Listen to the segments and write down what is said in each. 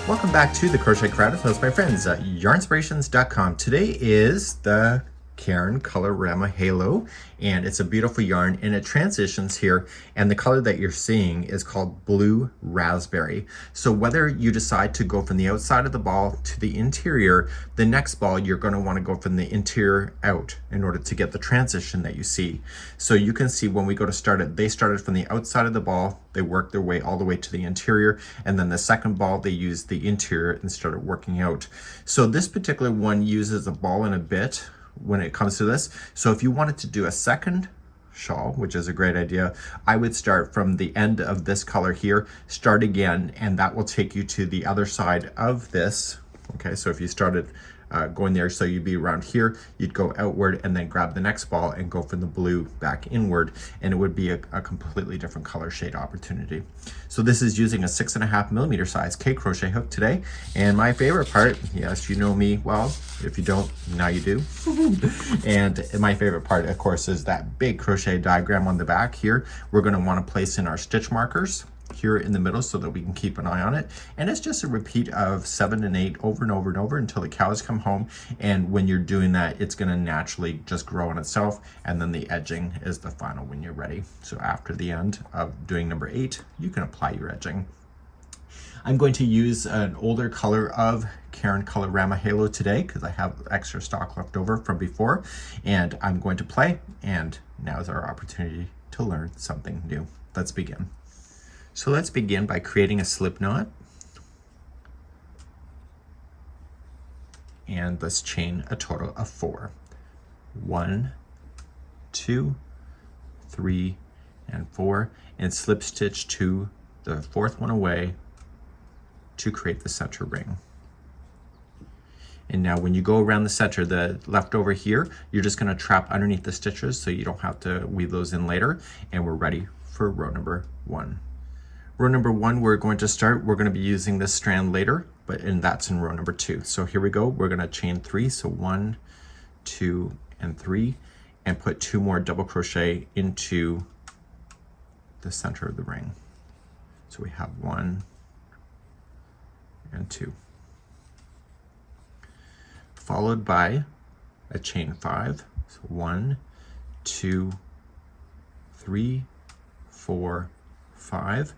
Welcome back to the Crochet Crowd with host my friends at yarnspirations.com. Today is the Cairn Colorama Halo, and it's a beautiful yarn, and it transitions here, and the color that you're seeing is called Blue Raspberry. So whether you decide to go from the outside of the ball to the interior, the next ball you're going to want to go from the interior out in order to get the transition that you see. So you can see when we go to start it, they started from the outside of the ball, they worked their way all the way to the interior, and then the second ball they used the interior and started working out. So this particular one uses a ball and a bit when it comes to this. So if you wanted to do a second shawl, which is a great idea, I would start from the end of this color here, start again, and that will take you to the other side of this. Okay, so if you started going there, so you'd be around here, you'd go outward and then grab the next ball and go from the blue back inward, and it would be a completely different color shade opportunity. So this is using a 6.5mm size K crochet hook today, and my favorite part, yes, you know me well, if you don't, now you do. And my favorite part, of course, is that big crochet diagram on the back here. We're going to want to place in our stitch markers here in the middle so that we can keep an eye on it, and it's just a repeat of 7 and 8 over and over and over until the cows come home. And when you're doing that, it's going to naturally just grow on itself, and then the edging is the final when you're ready. So after the end of doing number 8, you can apply your edging. I'm going to use an older color of Cairn Colorama Halo today because I have extra stock left over from before, and I'm going to play, and now is our opportunity to learn something new. Let's begin. So let's begin by creating a slip knot, and let's chain a total of 4. 1, 2, 3, and 4, and slip stitch to the 4th one away to create the center ring. And now when you go around the center, the leftover here, you're just going to trap underneath the stitches so you don't have to weave those in later, and we're ready for row number 1. Row number 1, we're going to be using this strand later, and that's in row number 2. So here we go, we're going to chain 3, so 1, 2, and 3, and put 2 more double crochet into the center of the ring. So we have 1 and 2. Followed by a chain 5, so 1, 2, 3, 4, 5.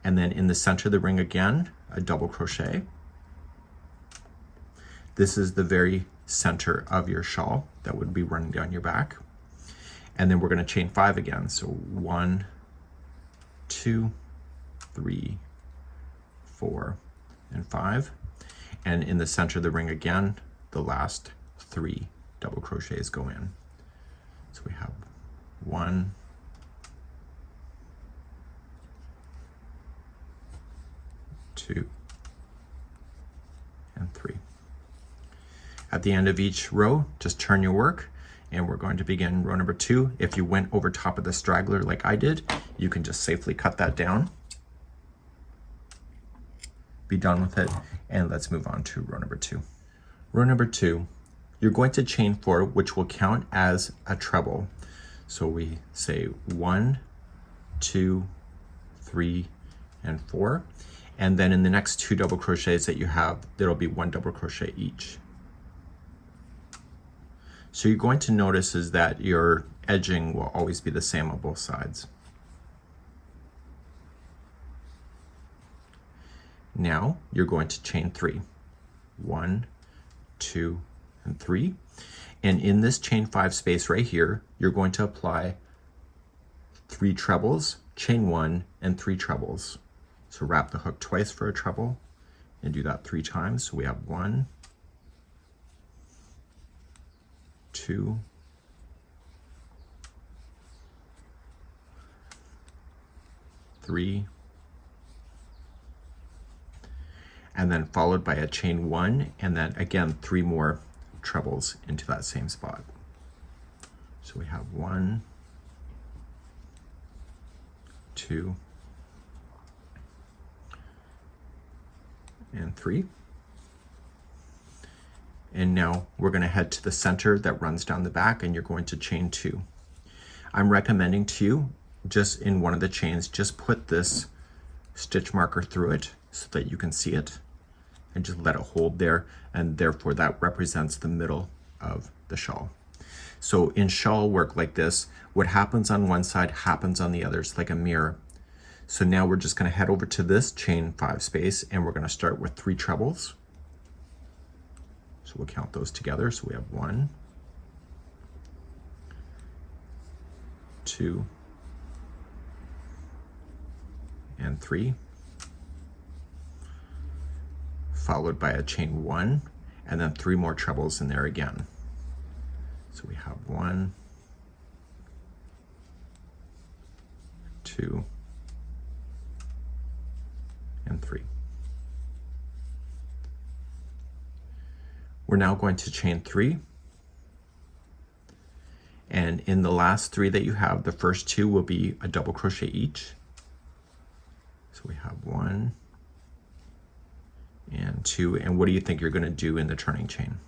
And then in the center of the ring again, a double crochet. This is the very center of your shawl that would be running down your back. And then we're going to chain 5 again. So 1, 2, 3, 4, and 5. And in the center of the ring again, the last 3 double crochets go in. So we have 1, 2, and 3. At the end of each row, just turn your work, and we're going to begin row number 2. If you went over top of the straggler like I did, you can just safely cut that down. Be done with it, and let's move on to row number 2. Row number 2, you're going to chain 4, which will count as a treble. So we say 1, 2, 3, and 4. And then in the next 2 double crochets that you have, there'll be 1 double crochet each. So you're going to notice is that your edging will always be the same on both sides. Now you're going to chain 3. 1, 2, and 3. And in this chain 5 space right here, you're going to apply 3 trebles, chain 1, and 3 trebles. So wrap the hook twice for a treble and do that 3 times. So we have 1, 2, 3, and then followed by a chain 1, and then again 3 more trebles into that same spot. So we have 1, 2, and 3. And now we're going to head to the center that runs down the back, and you're going to chain 2. I'm recommending to you, just in one of the chains, just put this stitch marker through it so that you can see it. and just let it hold there, and therefore that represents the middle of the shawl. So in shawl work like this, what happens on one side happens on the other. It's like a mirror. So now we're just going to head over to this chain 5 space, and we're going to start with 3 trebles. So we'll count those together. So we have 1, 2, and 3, followed by a chain 1, and then 3 more trebles in there again. So we have 1, 2, and 3. We're now going to chain 3, and in the last 3 that you have, the first 2 will be a double crochet each. So we have 1 and 2, and what do you think you're going to do in the turning chain?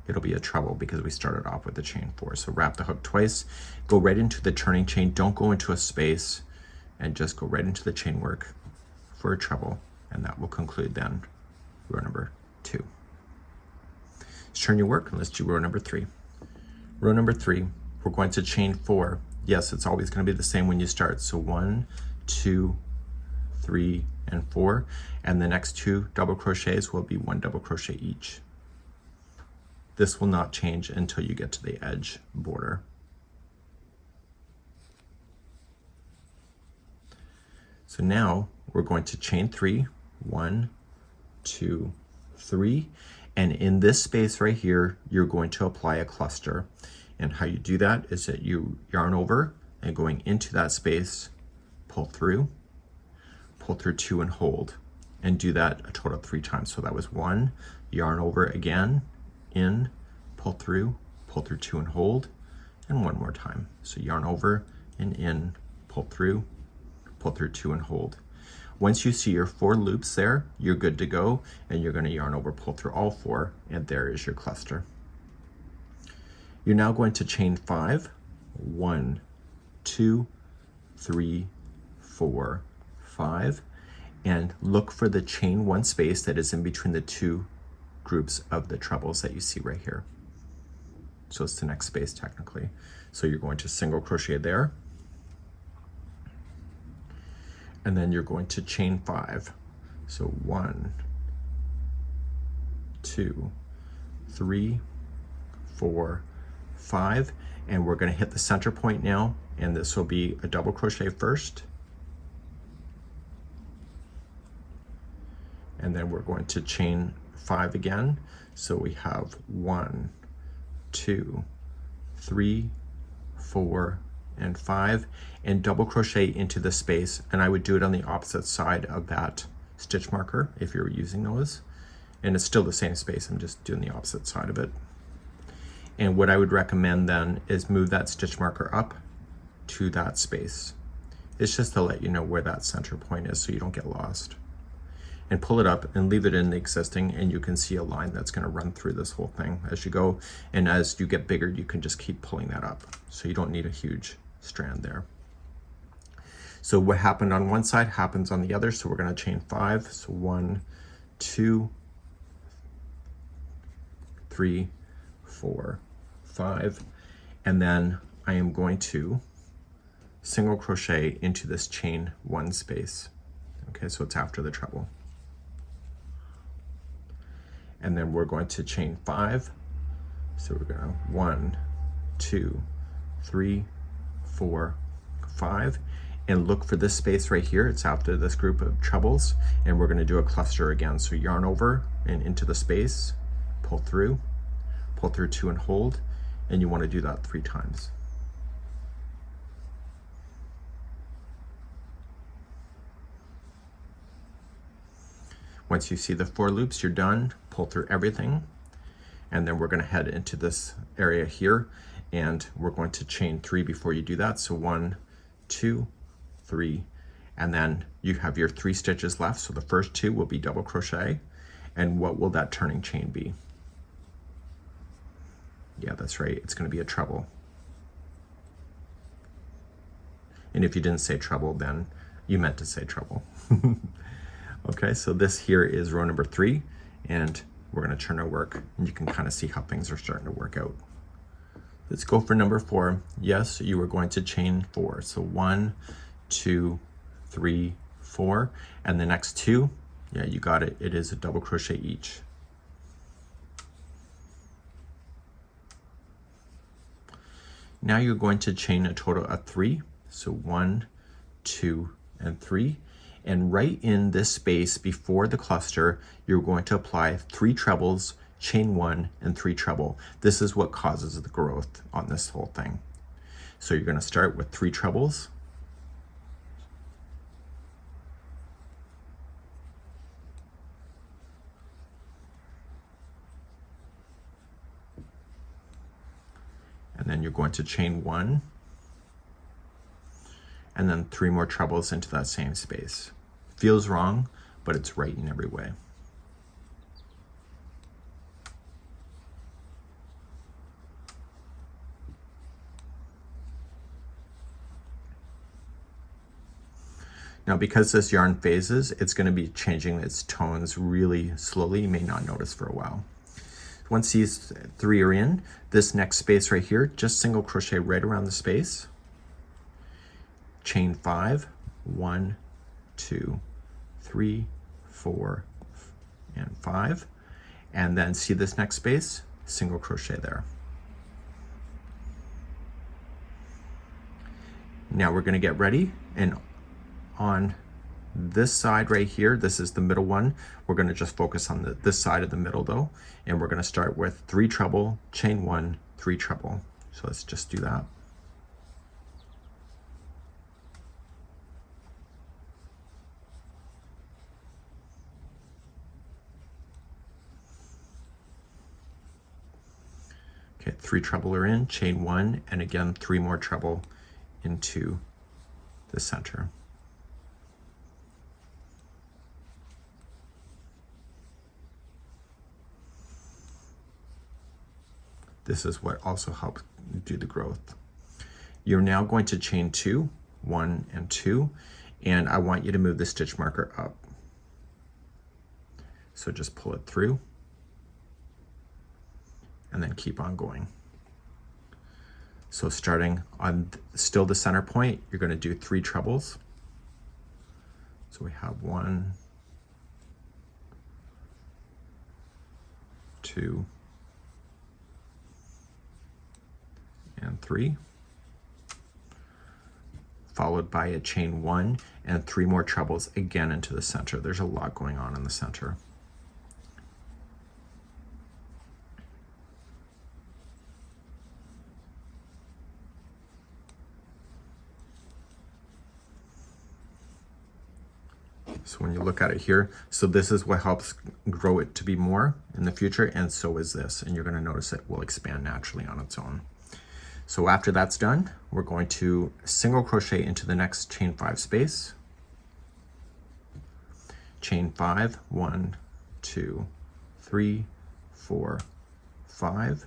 It'll be a treble because we started off with the chain 4. So wrap the hook twice, go right into the turning chain, don't go into a space, and just go right into the chain work for a treble, and that will conclude then row number 2. Let's turn your work and let's do row number 3. Row number 3, we're going to chain 4. Yes, it's always going to be the same when you start. So 1, 2, 3, and 4, and the next 2 double crochets will be 1 double crochet each. This will not change until you get to the edge border. So now we're going to chain 3, 1, 2, 3, and in this space right here, you're going to apply a cluster. And how you do that is that you yarn over and going into that space, pull through 2 and hold, and do that a total of 3 times. So that was 1, yarn over again, in, pull through 2 and hold, and 1 more time. So yarn over and in, pull through 2 and hold. Once you see your 4 loops there, you're good to go, and you're going to yarn over, pull through all 4, and there is your cluster. You're now going to chain 5, 1, 2, 3, 4, 5, and look for the chain 1 space that is in between the 2 groups of the trebles that you see right here. So it's the next space technically. So you're going to single crochet there, and then you're going to chain 5. So 1, 2, 3, 4, 5, and we're going to hit the center point now, and this will be a double crochet first, and then we're going to chain 5 again. So we have 1, 2, 3, 4, and 5, and double crochet into the space, and I would do it on the opposite side of that stitch marker if you're using those, and it's still the same space, I'm just doing the opposite side of it. And what I would recommend then is move that stitch marker up to that space. It's just to let you know where that center point is so you don't get lost. And pull it up and leave it in the existing, and you can see a line that's going to run through this whole thing as you go, and as you get bigger you can just keep pulling that up, so you don't need a huge strand there. So what happened on one side happens on the other, so we're going to chain 5. So 1, 2, 3, 4, 5, and then I am going to single crochet into this chain 1 space. Okay, so it's after the treble. And then we're going to chain 5. So we're going to 1, 2, 3, 4, 5, and look for this space right here. It's after this group of trebles, and we're going to do a cluster again. So yarn over and into the space, pull through 2 and hold, and you want to do that 3 times. Once you see the 4 loops, you're done. Pull through everything, and then we're going to head into this area here, and we're going to chain 3 before you do that. So 1, 2, 3, and then you have your 3 stitches left. So the first 2 will be double crochet, and what will that turning chain be? Yeah, that's right, it's going to be a treble. And if you didn't say treble, then you meant to say treble. Okay, so this here is row number 3, and we're going to turn our work, and you can kind of see how things are starting to work out. Let's go for number 4. Yes, you are going to chain 4. So 1, 2, 3, 4, and the next 2, yeah, you got it. It is a double crochet each. Now you're going to chain a total of 3. So 1, 2, and 3. And right in this space before the cluster, you're going to apply 3 trebles, chain 1, and 3 treble. This is what causes the growth on this whole thing. So you're going to start with 3 trebles. And then you're going to chain 1, and then 3 more trebles into that same space. Feels wrong, but it's right in every way. Now, because this yarn phases, it's going to be changing its tones really slowly. You may not notice for a while. Once these 3 are in, this next space right here, just single crochet right around the space. Chain 5, 1, 2, 3, 4, and 5. And then see this next space, single crochet there. Now we're going to get ready, and on this side right here, this is the middle one, we're going to just focus on this side of the middle though, and we're going to start with 3 treble, chain 1, 3 treble. So let's just do that. Okay, 3 treble are in, chain 1, and again 3 more treble into the center. This is what also helps do the growth. You're now going to chain 2, 1 and 2, and I want you to move the stitch marker up. So just pull it through and then keep on going. So starting on still the center point, you're going to do 3 trebles. So we have 1, 2, and 3, followed by a chain 1 and 3 more trebles again into the center. There's a lot going on in the center. So when you look at it here, so this is what helps grow it to be more in the future, and so is this, and you're going to notice it will expand naturally on its own. So after that's done, we're going to single crochet into the next chain 5 space. Chain 5, 1, 2, 3, 4, 5.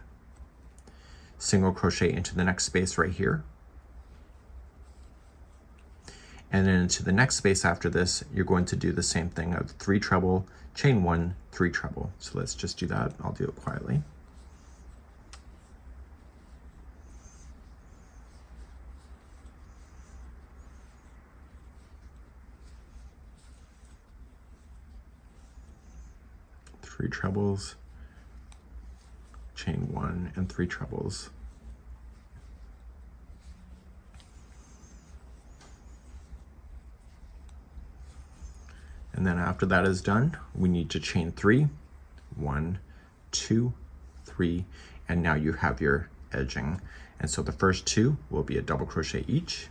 Single crochet into the next space right here. And then into the next space after this, you're going to do the same thing of 3 treble, chain 1, 3 treble. So let's just do that. I'll do it quietly. Three trebles, chain 1 and 3 trebles. And then after that is done, we need to chain 3, 1, 2, 3, and now you have your edging. And so the first 2 will be a double crochet each.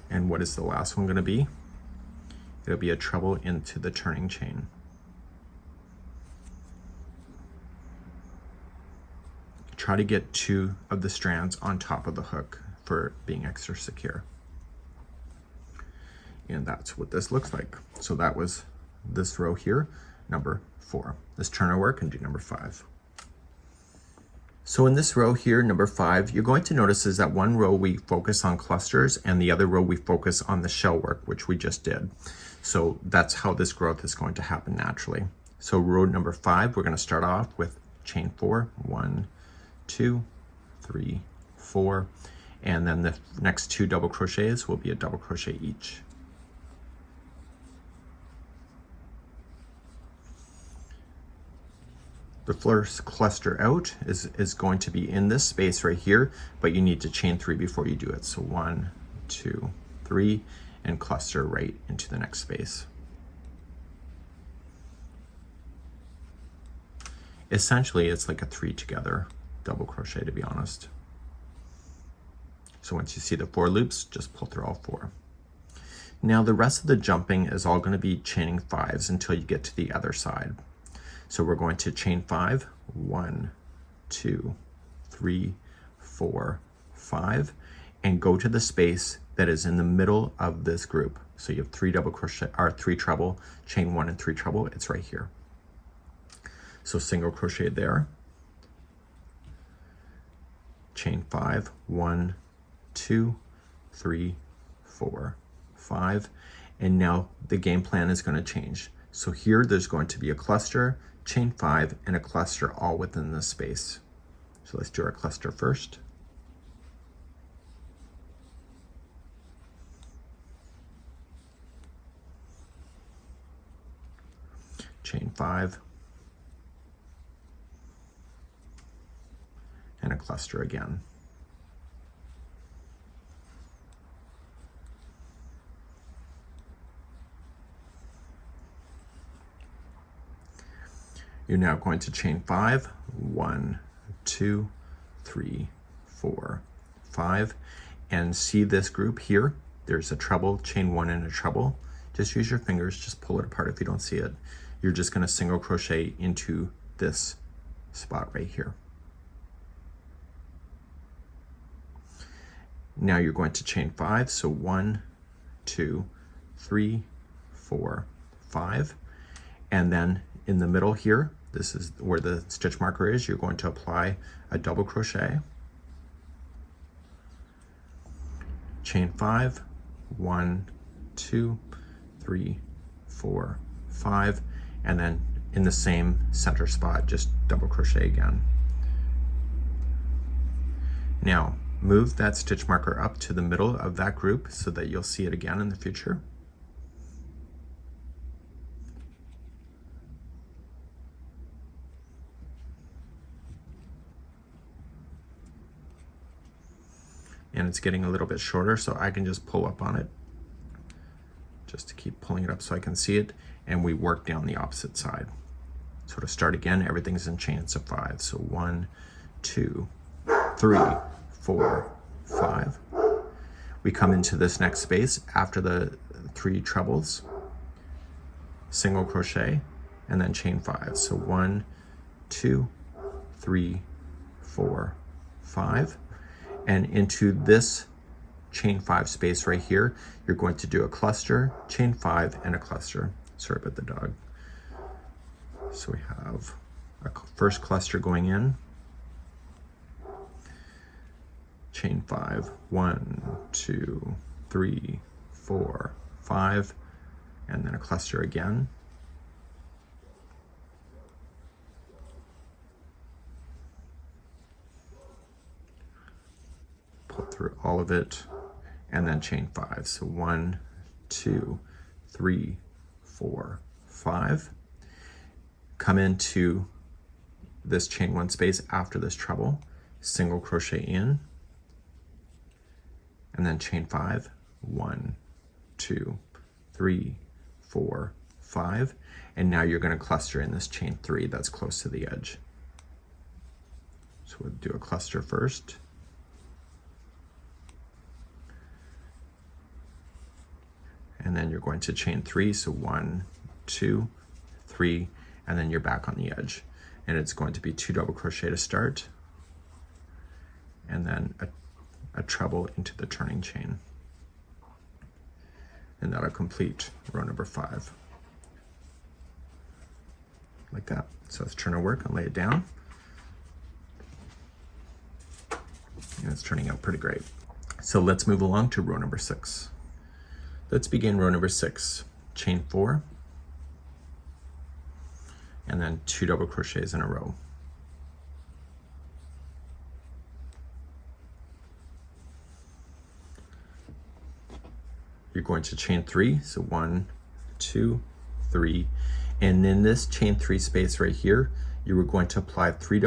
And what is the last one going to be? It'll be a treble into the turning chain. Try to get 2 of the strands on top of the hook for being extra secure. And that's what this looks like. So that was this row here, number 4. Let's turn our work and do number 5. So in this row here, number 5, you're going to notice is that one row we focus on clusters and the other row we focus on the shell work, which we just did. So that's how this growth is going to happen naturally. So row number 5, we're going to start off with chain 4, 1, 2, 3, 4, and then the next 2 double crochets will be a double crochet each. The first cluster out is going to be in this space right here, but you need to chain 3 before you do it. So 1, 2, 3, and cluster right into the next space. Essentially, it's like a 3 together double crochet, to be honest. So once you see the 4 loops, just pull through all 4. Now the rest of the jumping is all going to be chaining 5s until you get to the other side. So we're going to chain 5, 1, 2, 3, 4, 5, and go to the space that is in the middle of this group. So you have 3 double crochet or 3 treble, chain 1 and 3 treble, it's right here. So single crochet there, chain 5, 1, 2, 3, 4, 5, and now the game plan is going to change. So here there's going to be a cluster, chain 5, and a cluster all within this space. So let's do our cluster first. Chain 5, and a cluster again. You're now going to chain 5, 1, 2, 3, 4, 5, and see this group here. There's a treble, chain 1 and a treble. Just use your fingers, just pull it apart if you don't see it. You're just going to single crochet into this spot right here. Now you're going to chain 5, so 1, 2, 3, 4, 5, and then in the middle here, this is where the stitch marker is, you're going to apply a double crochet, chain 5, 1, 2, 3, 4, 5, and then in the same center spot, just double crochet again. Now, move that stitch marker up to the middle of that group so that you'll see it again in the future. And it's getting a little bit shorter, so I can just pull up on it just to keep pulling it up so I can see it, and we work down the opposite side. So to start again, everything's in chains of 5. So 1, 2, 3, 4, 5. We come into this next space after the 3 trebles, single crochet, and then chain 5. So 1, 2, 3, 4, 5. And into this chain 5 space right here, you're going to do a cluster, chain 5, and a cluster. Sorry about the dog. So we have a first cluster going in, chain 5, 1, 2, 3, 4, 5, and then a cluster again. Pull through all of it, and then chain 5. So 1, 2, 3, 4, 5. Come into this chain 1 space after this treble, single crochet in, and then chain 5, 1, 2, 3, 4, 5, and now you're going to cluster in this chain 3 that's close to the edge. So we'll do a cluster first. And then you're going to chain 3, so 1, 2, 3, and then you're back on the edge. And it's going to be 2 double crochet to start, and then a treble into the turning chain. And that'll complete row number 5. Like that. So let's turn our work and lay it down. and it's turning out pretty great. So let's move along to row number 6. Let's begin row number 6. Chain 4, and then 2 double crochets in a row. You're going to chain 3, so 1, 2, 3, and in this chain 3 space right here, you are going to apply 3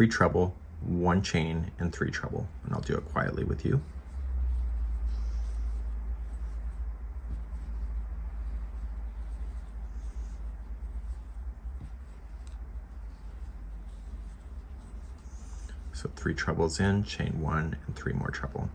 treble, 1 chain, and 3 treble, and I'll do it quietly with you. So 3 trebles in, chain 1, and 3 more treble.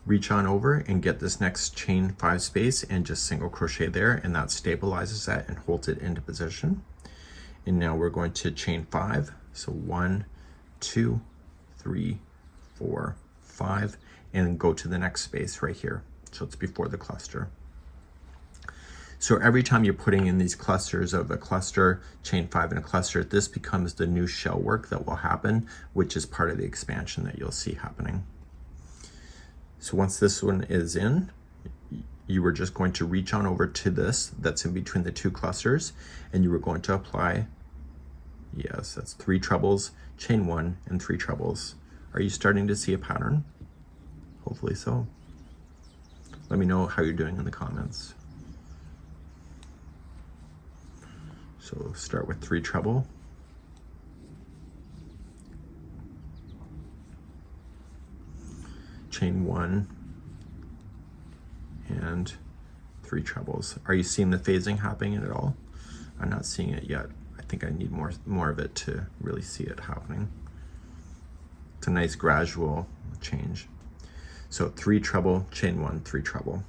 Reach on over and get this next chain 5 space and just single crochet there, and that stabilizes that and holds it into position. And now we're going to chain 5, so 1, 2, 3, 4, 5, and go to the next space right here. So it's before the cluster. So every time you're putting in these clusters of a cluster, chain 5 and a cluster, this becomes the new shell work that will happen, which is part of the expansion that you'll see happening. So once this one is in, you were just going to reach on over to this that's in between the 2 clusters, and you were going to apply, yes, that's 3 trebles, chain 1, and 3 trebles. Are you starting to see a pattern? Hopefully so. Let me know how you're doing in the comments. So start with 3 treble. Chain 1 and 3 trebles. Are you seeing the phasing happening at all? I'm not seeing it yet. I think I need more of it to really see it happening. It's a nice gradual change. So 3 treble, chain 1, 3 treble.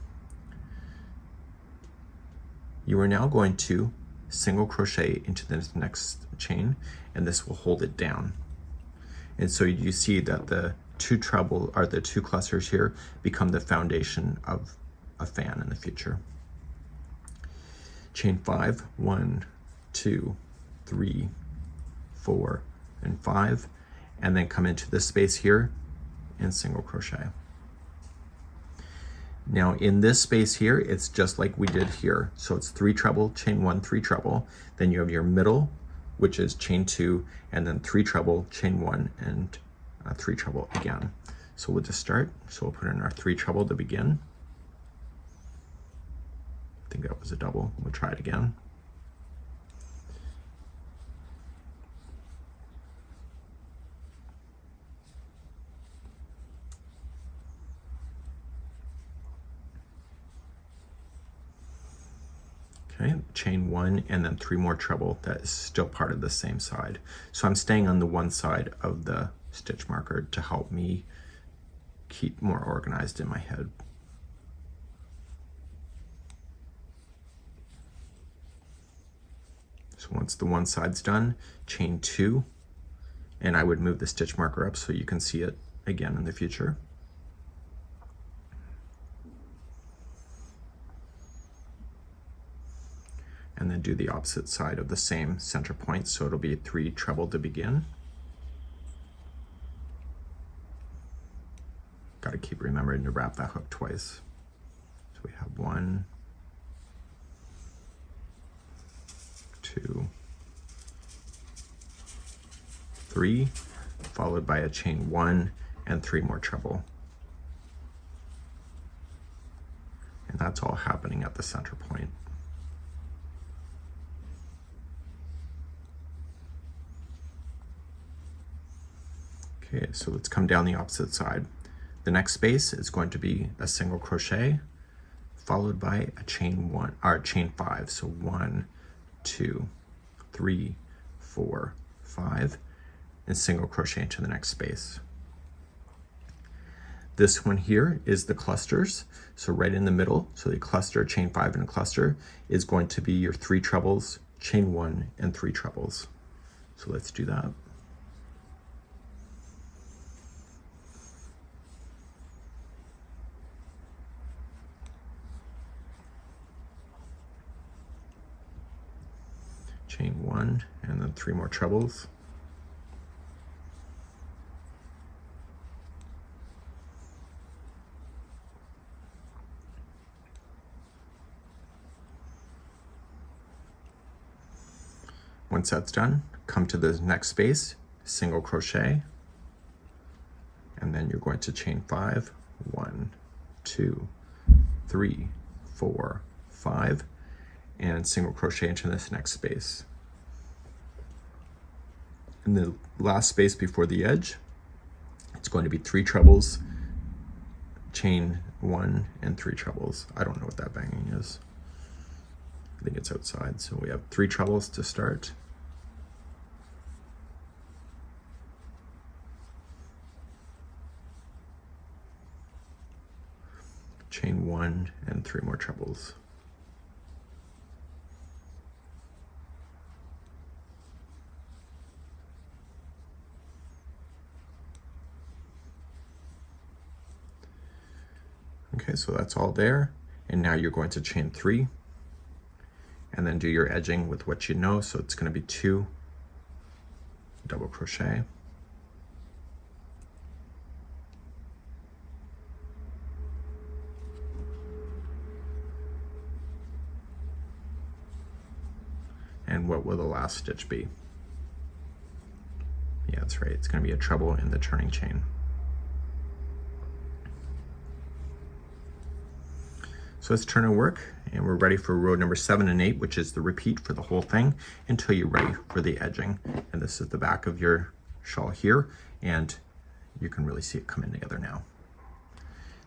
You are now going to single crochet into the next chain, and this will hold it down. And so you see that the 2 treble, or the 2 clusters here, become the foundation of a fan in the future. Chain 5, 1, 2, 3, 4, and 5, and then come into this space here and single crochet. Now in this space here, it's just like we did here. So it's 3 treble, chain 1, 3 treble. Then you have your middle, which is chain 2, and then 3 treble, chain 1, and 3 treble again. So we'll just start. So we'll put in our 3 treble to begin. I think that was a double. We'll try it again. Okay, chain 1 and then 3 more treble. That is still part of the same side. So I'm staying on the one side of the stitch marker to help me keep more organized in my head. So once the one side's done, chain 2, and I would move the stitch marker up so you can see it again in the future. And then do the opposite side of the same center point, so it'll be 3 treble to begin. Got to keep remembering to wrap that hook twice. So we have 1, 2, 3, followed by a chain 1 and 3 more treble. And that's all happening at the center point. Okay, so let's come down the opposite side. The next space is going to be a single crochet followed by a chain 1 or chain 5. So 1, 2, 3, 4, 5, and single crochet into the next space. This one here is the clusters. So right in the middle, so the cluster, chain 5 and a cluster, is going to be your 3 trebles, chain 1, and 3 trebles. So let's do that. chain 1, and then 3 more trebles. Once that's done, come to the next space, single crochet, and then you're going to chain 5, 1, 2, 3, 4, 5, and single crochet into this next space. In the last space before the edge, it's going to be 3 trebles, chain 1, and 3 trebles. I don't know what that banging is. I think it's outside. So we have 3 trebles to start. Chain 1 and 3 more trebles. Okay, so that's all there. And now you're going to chain 3 and then do your edging with what you know. So it's going to be 2 double crochet. And what will the last stitch be? Yeah, that's right. It's going to be a treble in the turning chain. So let's turn our work, and we're ready for row number 7 and 8, which is the repeat for the whole thing until you're ready for the edging. And this is the back of your shawl here, and you can really see it coming together now.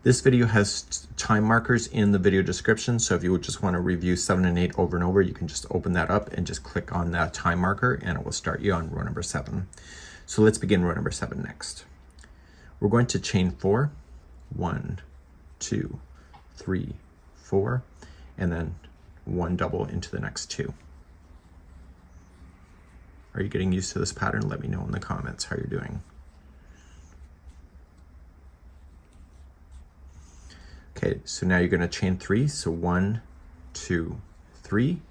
This video has time markers in the video description, so if you would just want to review 7 and 8 over and over, you can just open that up and just click on that time marker, and it will start you on row number 7. So let's begin row number 7 next. We're going to chain 4, 1, 2, 3, 4, and then 1 double into the next 2. Are you getting used to this pattern? Let me know in the comments how you're doing. Okay, so now you're going to chain 3, so 1, 2, 3,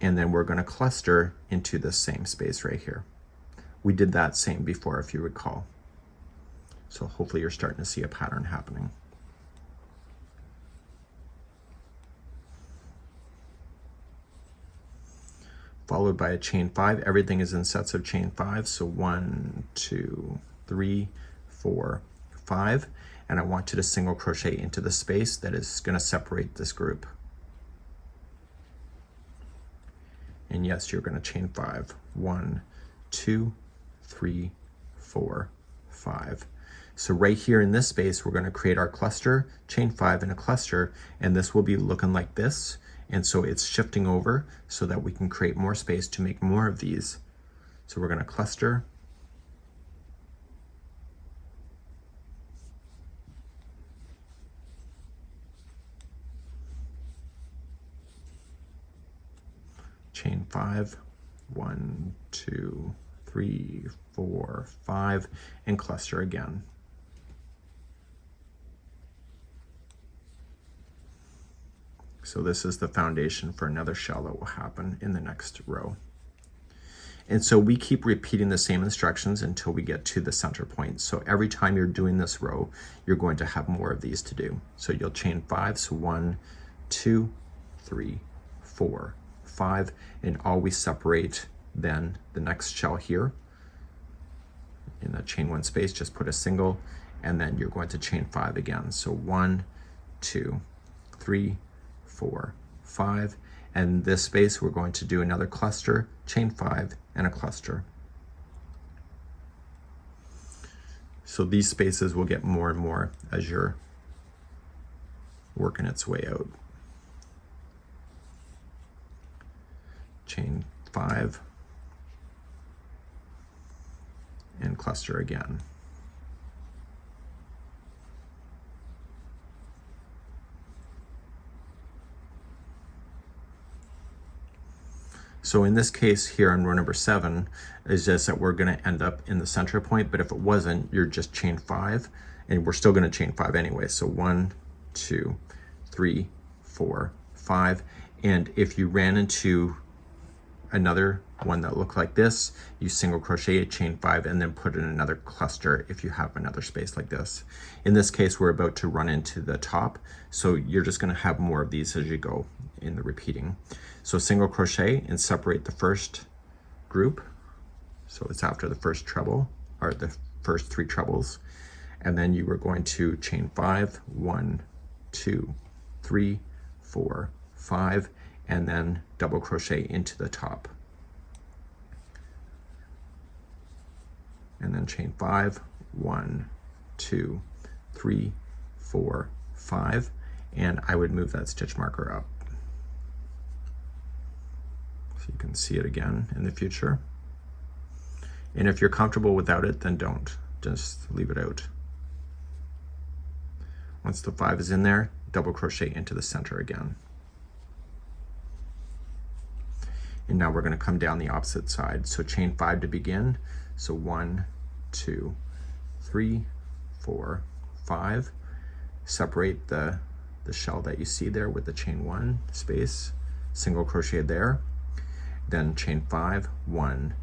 and then we're going to cluster into the same space right here. We did that same before, if you recall. So hopefully you're starting to see a pattern happening. Followed by a chain 5. Everything is in sets of chain 5, so 1, 2, 3, 4, 5. And I want you to single crochet into the space that is going to separate this group. And yes, you're going to chain 5. 1, 2, 3, 4, 5. So right here in this space, we're going to create our cluster, chain 5 in a cluster, and this will be looking like this. And so it's shifting over so that we can create more space to make more of these. So we're going to cluster. Chain 5, 1, 2, 3, 4, 5, and cluster again. So this is the foundation for another shell that will happen in the next row. And so we keep repeating the same instructions until we get to the center point. So every time you're doing this row, you're going to have more of these to do. So you'll chain 5, so 1, 2, 3, 4, 5, and always separate then the next shell here. In the chain 1 space, just put a single, and then you're going to chain 5 again. So 1, 2, 3, 4, 5, and this space we're going to do another cluster, chain 5, and a cluster. So these spaces will get more and more as you're working its way out. Chain 5 and cluster again. So in this case here on row number 7 is just that we're going to end up in the center point, but if it wasn't, you're just chain 5, and we're still going to chain 5 anyway. So 1, 2, 3, 4, 5, and if you ran into another one that looked like this, you single crochet, chain 5, and then put in another cluster if you have another space like this. In this case, we're about to run into the top, so you're just going to have more of these as you go in the repeating. So single crochet and separate the first group, so it's after the first treble, or the first 3 trebles, and then you are going to chain 5, 1, 2, 3, 4, 5, and then double crochet into the top, and then chain 5, 1, 2, 3, 4, 5, and I would move that stitch marker up so you can see it again in the future. And if you're comfortable without it, then don't, just leave it out. Once the 5 is in there, double crochet into the center again. And now we're going to come down the opposite side. So chain 5 to begin. So 1, 2, 3, 4, 5. Separate the shell that you see there with the chain 1 space. Single crochet there. Then chain 5, 1,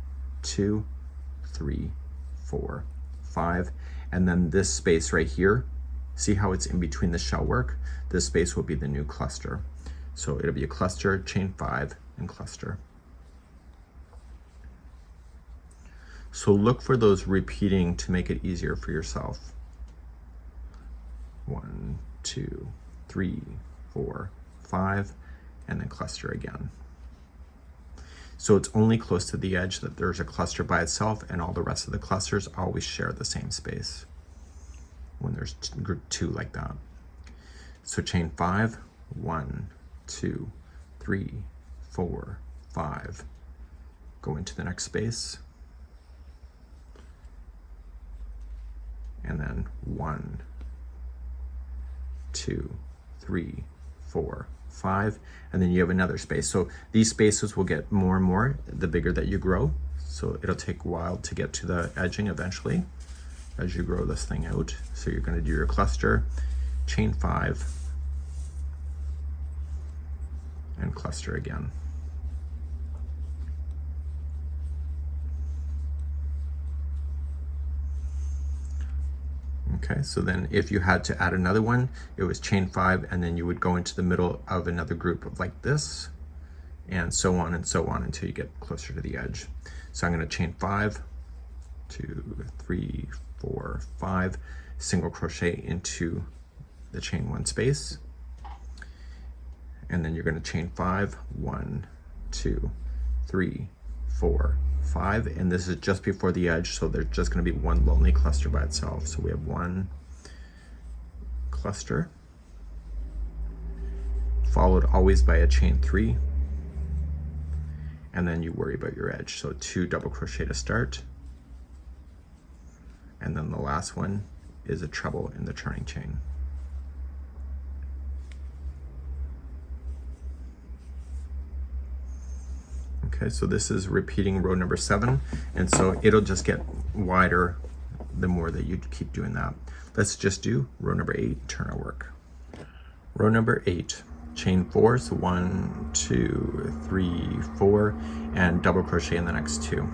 2, 3, 4, 5. And then this space right here, see how it's in between the shell work? This space will be the new cluster. So it'll be a cluster, chain 5, and cluster. So look for those repeating to make it easier for yourself. 1, 2, 3, 4, 5, and then cluster again. So it's only close to the edge that there's a cluster by itself, and all the rest of the clusters always share the same space when there's group 2 like that. So chain 5, 1, 2, 3, 4, 5. Go into the next space. And then 1, 2, 3, 4, 5, and then you have another space. So these spaces will get more and more the bigger that you grow. So it'll take a while to get to the edging eventually as you grow this thing out. So you're going to do your cluster, chain 5, and cluster again. Okay, so then if you had to add another one, it was chain 5, and then you would go into the middle of another group of like this, and so on until you get closer to the edge. So I'm going to chain 5, 2, 3, 4, 5, single crochet into the chain 1 space, and then you're going to chain 5, 1, 2, 3, 4, 5, and this is just before the edge, so there's just going to be one lonely cluster by itself. So we have one cluster followed always by a chain 3, and then you worry about your edge. So 2 double crochet to start, and then the last one is a treble in the turning chain. Okay, so this is repeating row number 7, and so it'll just get wider the more that you keep doing that. Let's just do row number 8, turn our work. Row number 8, chain 4, so 1, 2, 3, 4, and double crochet in the next 2.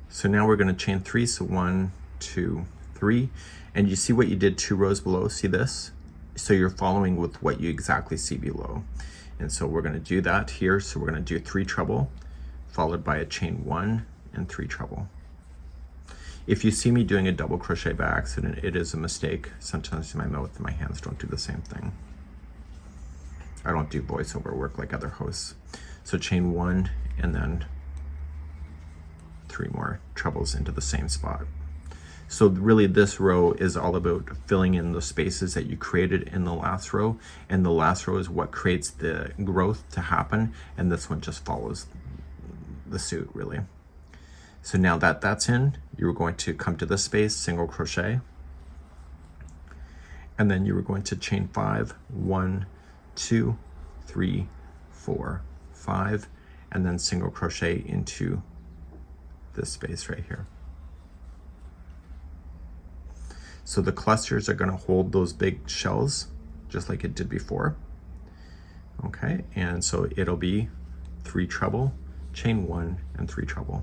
So now we're going to chain 3, so 1, 2, 3, and you see what you did 2 rows below, see this? So you're following with what you exactly see below. And so we're going to do that here. So we're going to do 3 treble followed by a chain 1 and 3 treble. If you see me doing a double crochet by accident, it is a mistake. Sometimes my mouth and my hands don't do the same thing. I don't do voiceover work like other hosts. So chain 1 and then 3 more trebles into the same spot. So really this row is all about filling in the spaces that you created in the last row, and the last row is what creates the growth to happen, and this one just follows the suit really. So now that that's in, you're going to come to this space, single crochet, and then you were going to chain 5, 1, 2, 3, 4, 5, and then single crochet into this space right here. So the clusters are going to hold those big shells just like it did before. Okay, and so it'll be 3 treble, chain 1, and 3 treble.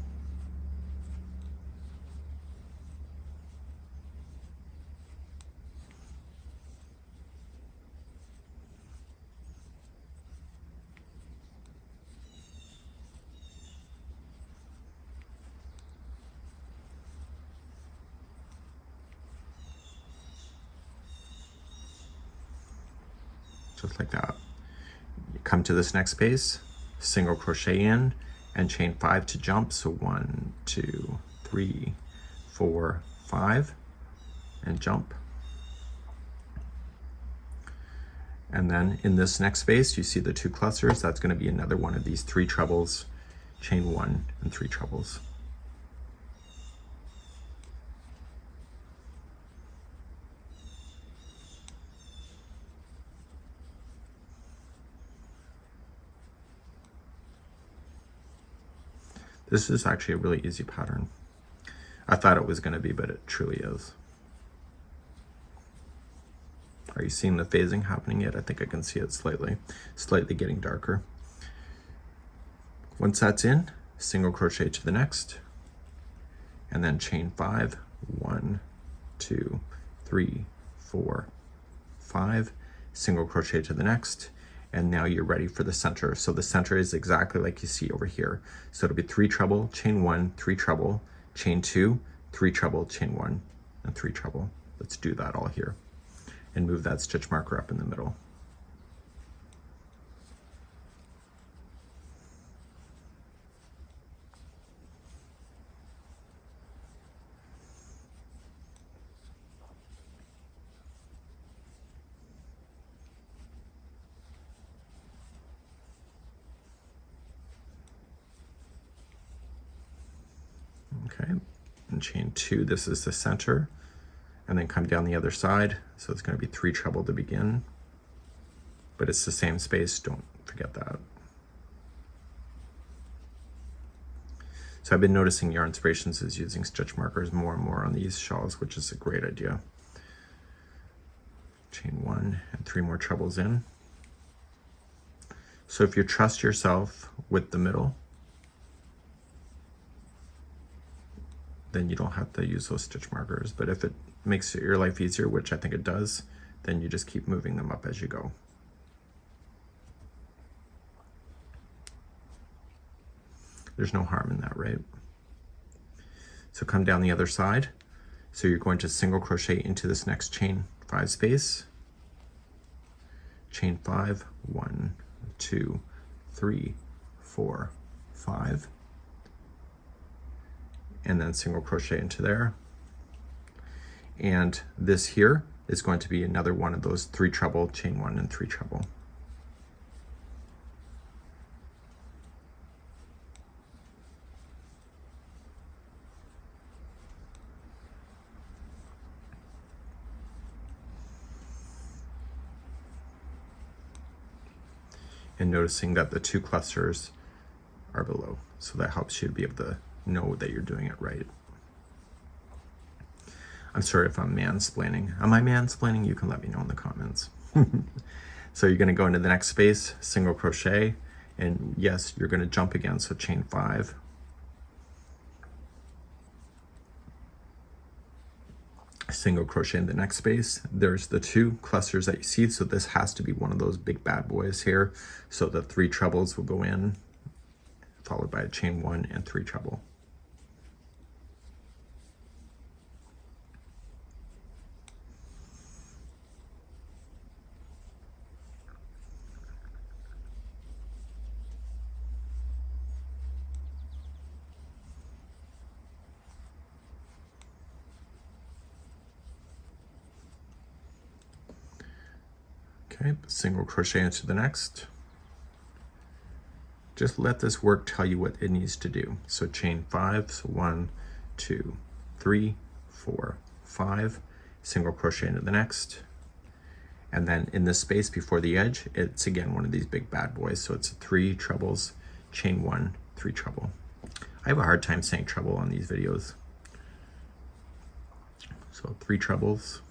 Just like that. You come to this next space, single crochet in, and chain 5 to jump. So 1, 2, 3, 4, 5, and jump. And then in this next space, you see the 2 clusters. That's going to be another one of these 3 trebles, chain 1 and 3 trebles. This is actually a really easy pattern. I thought it was going to be, but it truly is. Are you seeing the phasing happening yet? I think I can see it slightly getting darker. Once that's in, single crochet to the next, and then chain 5, 1, 2, 3, 4, 5, single crochet to the next, and now you're ready for the center. So the center is exactly like you see over here. So it'll be 3 treble, chain 1, 3 treble, chain 2, 3 treble, chain 1, and 3 treble. Let's do that all here and move that stitch marker up in the middle. Okay, and chain 2, this is the center, and then come down the other side. So it's going to be 3 treble to begin, but it's the same space, don't forget that. So I've been noticing Yarn Inspirations is using stitch markers more and more on these shawls, which is a great idea. Chain 1 and 3 more trebles in. So if you trust yourself with the middle, then you don't have to use those stitch markers. But if it makes your life easier, which I think it does, then you just keep moving them up as you go. There's no harm in that, right? So come down the other side. So you're going to single crochet into this next chain 5 space, chain 5, 1, 2, 3, 4, 5, and then single crochet into there. And this here is going to be another one of those 3 treble, chain 1 and 3 treble. And noticing that the 2 clusters are below. So that helps you to be able to know that you're doing it right. I'm sorry if I'm mansplaining. Am I mansplaining? You can let me know in the comments. So you're going to go into the next space, single crochet, and yes, you're going to jump again, so chain 5. Single crochet in the next space. There's the 2 clusters that you see, so this has to be one of those big bad boys here. So the 3 trebles will go in, followed by a chain 1 and 3 treble. Okay, single crochet into the next. Just let this work tell you what it needs to do. So chain 5, so 1, 2, 3, 4, 5, single crochet into the next. And then in this space before the edge, it's again one of these big bad boys. So it's 3 trebles, chain 1, 3 treble. I have a hard time saying treble on these videos. So 3 trebles.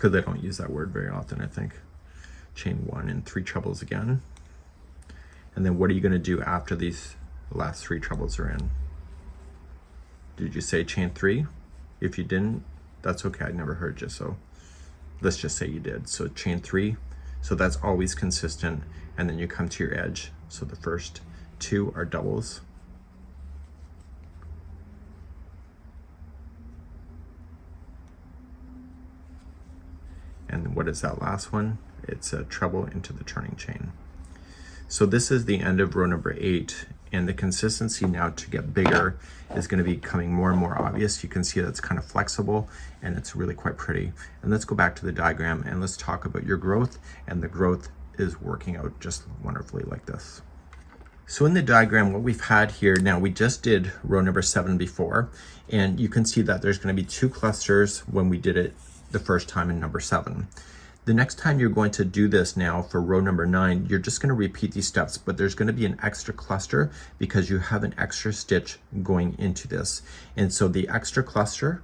because I don't use that word very often, I think. Chain 1 and 3 trebles again. And then what are you going to do after these last 3 trebles are in? Did you say chain 3? If you didn't, that's okay, I never heard you, so let's just say you did. So chain 3, so that's always consistent, and then you come to your edge. So the first 2 are doubles. And what is that last one? It's a treble into the turning chain. So this is the end of row number 8, and the consistency now to get bigger is going to be becoming more and more obvious. You can see that's kind of flexible and it's really quite pretty. And let's go back to the diagram and let's talk about your growth, and the growth is working out just wonderfully like this. So in the diagram, what we've had here now, we just did row number 7 before, and you can see that there's going to be 2 clusters when we did it the first time in number 7. The next time you're going to do this now for row number 9, you're just going to repeat these steps, but there's going to be an extra cluster because you have an extra stitch going into this. And so the extra cluster,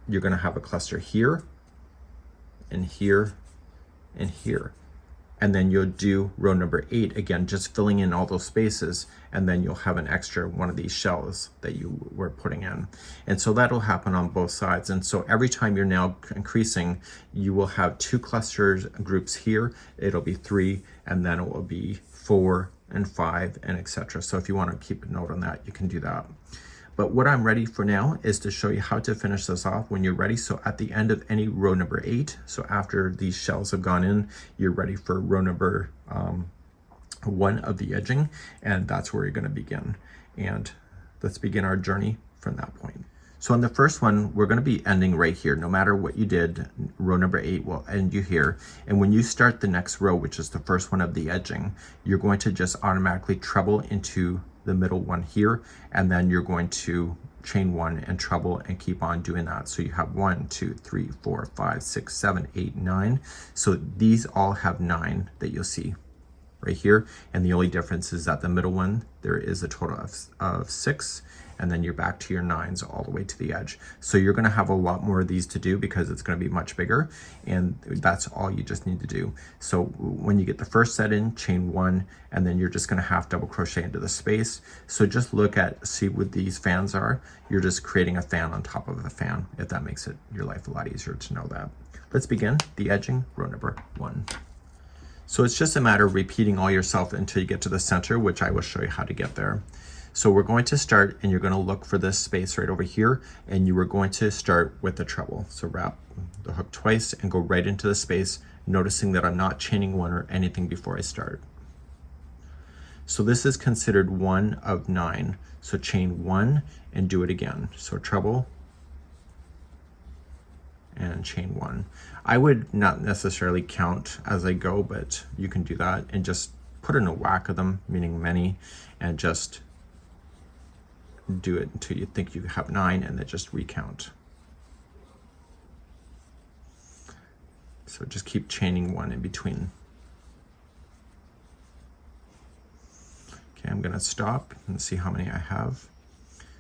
you're going to have a cluster here and here and here. And then you'll do row number 8 again, just filling in all those spaces, and then you'll have an extra one of these shells that you were putting in. And so that'll happen on both sides. And so every time you're now increasing, you will have 2 clusters groups here, it'll be 3, and then it will be 4 and 5 and etc. So if you want to keep a note on that, you can do that. But what I'm ready for now is to show you how to finish this off when you're ready. So at the end of any row number 8, so after these shells have gone in, you're ready for row number 1 of the edging, and that's where you're going to begin. And let's begin our journey from that point. So on the first one, we're going to be ending right here. No matter what you did, row number 8 will end you here. And when you start the next row, which is the first one of the edging, you're going to just automatically treble into the middle one here, and then you're going to chain 1 and treble and keep on doing that. So you have 1, 2, 3, 4, 5, 6, 7, 8, 9. So these all have 9 that you'll see right here, and the only difference is that the middle one, there is a total of 6, and then you're back to your 9s all the way to the edge. So you're going to have a lot more of these to do because it's going to be much bigger, and that's all you just need to do. So when you get the first set in, chain 1, and then you're just going to half double crochet into the space. So just look at, see what these fans are. You're just creating a fan on top of a fan, if that makes it your life a lot easier to know that. Let's begin the edging, row number 1. So it's just a matter of repeating all yourself until you get to the center, which I will show you how to get there. So we're going to start, and you're going to look for this space right over here, and you are going to start with the treble. So wrap the hook twice and go right into the space, noticing that I'm not chaining 1 or anything before I start. So this is considered 1 of 9. So chain 1 and do it again. So treble and chain 1. I would not necessarily count as I go, but you can do that and just put in a whack of them, meaning many, and just do it until you think you have 9, and then just recount. So just keep chaining 1 in between. Okay, I'm going to stop and see how many I have.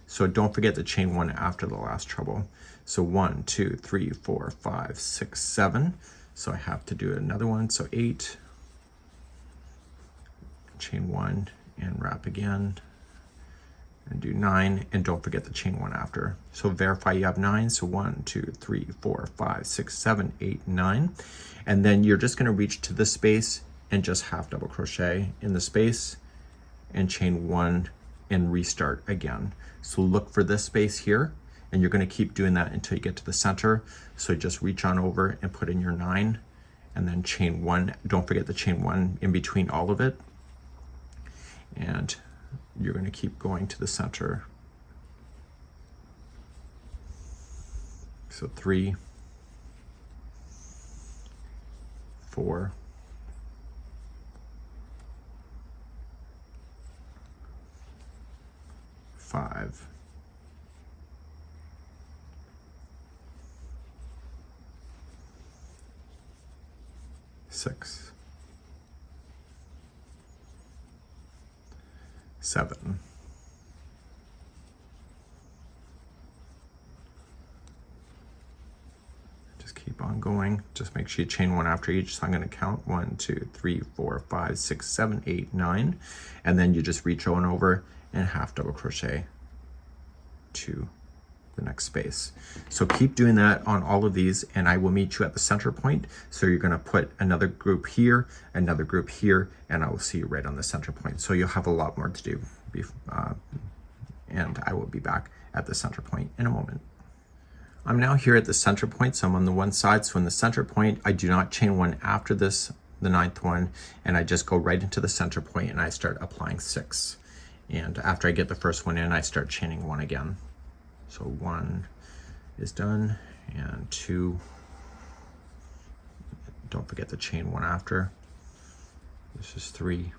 So don't forget to chain 1 after the last treble. So 1, 2, 3, 4, 5, 6, 7. So I have to do another one. So 8, chain 1 and wrap again, and do 9, and don't forget to chain 1 after. So verify you have 9. So 1, 2, 3, 4, 5, 6, 7, 8, 9. And then you're just going to reach to the space and just half double crochet in the space and chain 1 and restart again. So look for this space here, and you're going to keep doing that until you get to the center. So just reach on over and put in your 9, and then chain 1. Don't forget to chain 1 in between all of it, and you're going to keep going to the center. So 3, 4, 5, 6, 7, 8, going. Just make sure you chain one after each. So I'm going to count 1, 2, 3, 4, 5, 6, 7, 8, 9, and then you just reach on over and half double crochet to the next space. So keep doing that on all of these, and I will meet you at the center point. So you're going to put another group here, another group here, and I will see you right on the center point. So you'll have a lot more to do, and I will be back at the center point in a moment. I'm now here at the center point, so I'm on the one side. So in the center point, I do not chain one after this, the 9th one, and I just go right into the center point and I start applying 6. And after I get the first one in, I start chaining 1 again. So 1 is done, and 2, don't forget to chain 1 after. This is 3.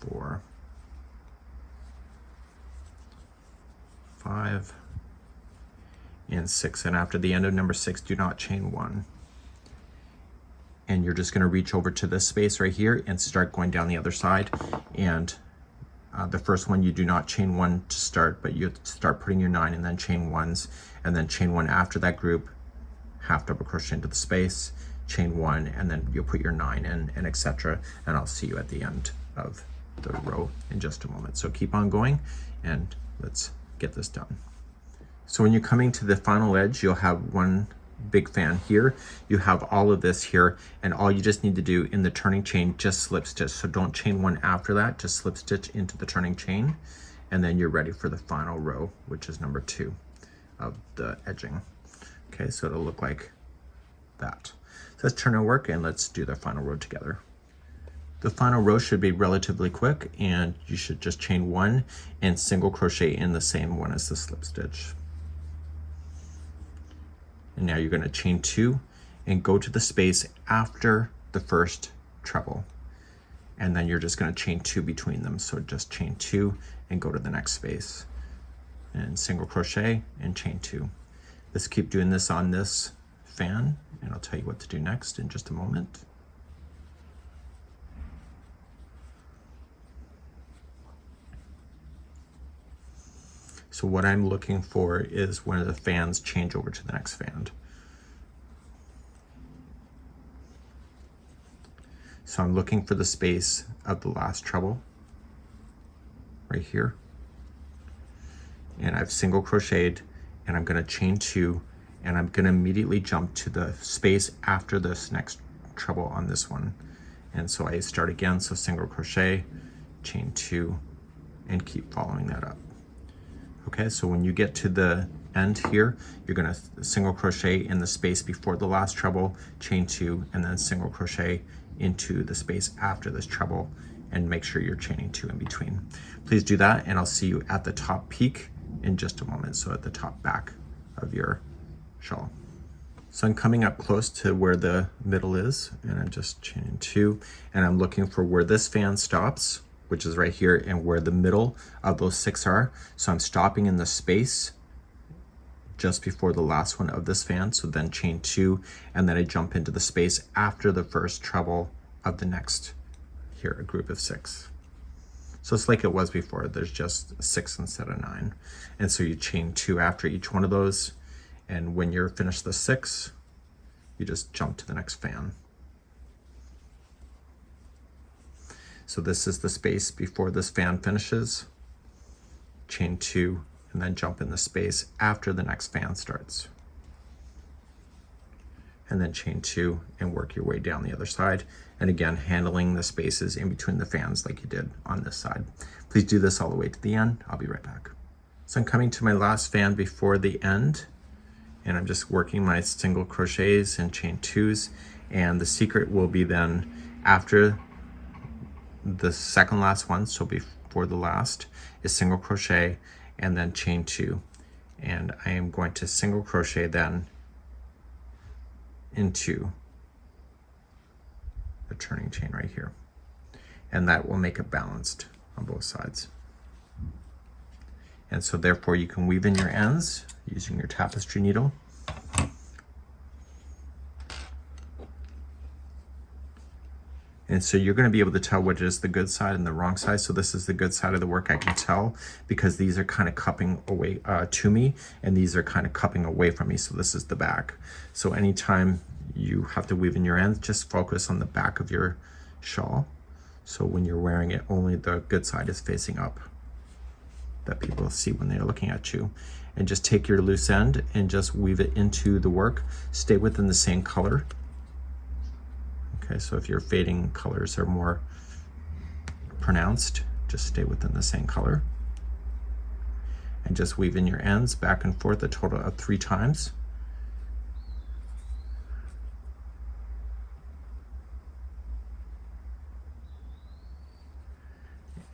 4, 5, and 6. And after the end of number 6, do not chain 1. And you're just going to reach over to this space right here and start going down the other side. And the first one, you do not chain 1 to start, but you start putting your 9 and then chain 1s, and then chain 1 after that group, half double crochet into the space, chain 1, and then you'll put your 9 in, and etc. And I'll see you at the end of the row in just a moment. So keep on going, and let's get this done. So when you're coming to the final edge, you'll have one big fan here. You have all of this here, and all you just need to do in the turning chain, just slip stitch. So don't chain 1 after that, just slip stitch into the turning chain, and then you're ready for the final row, which is number 2 of the edging. Okay, so it'll look like that. So let's turn our work and let's do the final row together. The final row should be relatively quick, and you should just chain 1 and single crochet in the same one as the slip stitch. And now you're going to chain 2 and go to the space after the first treble. And then you're just going to chain 2 between them. So just chain 2 and go to the next space. And single crochet and chain 2. Let's keep doing this on this fan, and I'll tell you what to do next in just a moment. So what I'm looking for is when the fans change over to the next fan. So I'm looking for the space of the last treble right here. And I've single crocheted, and I'm going to chain 2, and I'm going to immediately jump to the space after this next treble on this one. And so I start again, so single crochet, chain 2, and keep following that up. Okay, so when you get to the end here, you're going to single crochet in the space before the last treble, chain 2, and then single crochet into the space after this treble, and make sure you're chaining 2 in between. Please do that, and I'll see you at the top peak in just a moment, so at the top back of your shawl. So I'm coming up close to where the middle is, and I'm just chaining 2, and I'm looking for where this fan stops, which is right here, and where the middle of those 6 are. So I'm stopping in the space just before the last one of this fan, so then chain 2, and then I jump into the space after the first treble of the next, here, a group of 6. So it's like it was before, there's just 6 instead of 9. And so you chain 2 after each one of those, and when you're finished the 6, you just jump to the next fan. So this is the space before this fan finishes, chain 2, and then jump in the space after the next fan starts. And then chain 2 and work your way down the other side. And again, handling the spaces in between the fans like you did on this side. Please do this all the way to the end. I'll be right back. So I'm coming to my last fan before the end, and I'm just working my single crochets and chain 2s. And the secret will be then after the second last one, so before the last, is single crochet and then chain 2, and I am going to single crochet then into the turning chain right here, and that will make it balanced on both sides. And so therefore you can weave in your ends using your tapestry needle. And so you're going to be able to tell which is the good side and the wrong side. So this is the good side of the work, I can tell, because these are kind of cupping away to me, and these are kind of cupping away from me. So this is the back. So anytime you have to weave in your ends, just focus on the back of your shawl. So when you're wearing it, only the good side is facing up, that people see when they're looking at you. And just take your loose end and just weave it into the work. Stay within the same color. Okay, so if your fading colors are more pronounced, just stay within the same color. And just weave in your ends back and forth a total of 3 times.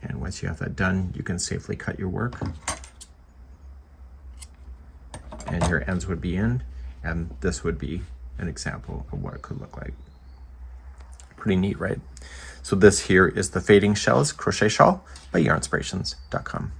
And once you have that done, you can safely cut your work. And your ends would be in, and this would be an example of what it could look like. Pretty neat, right? So this here is the Fading Shells Crochet Shawl by yarnspirations.com.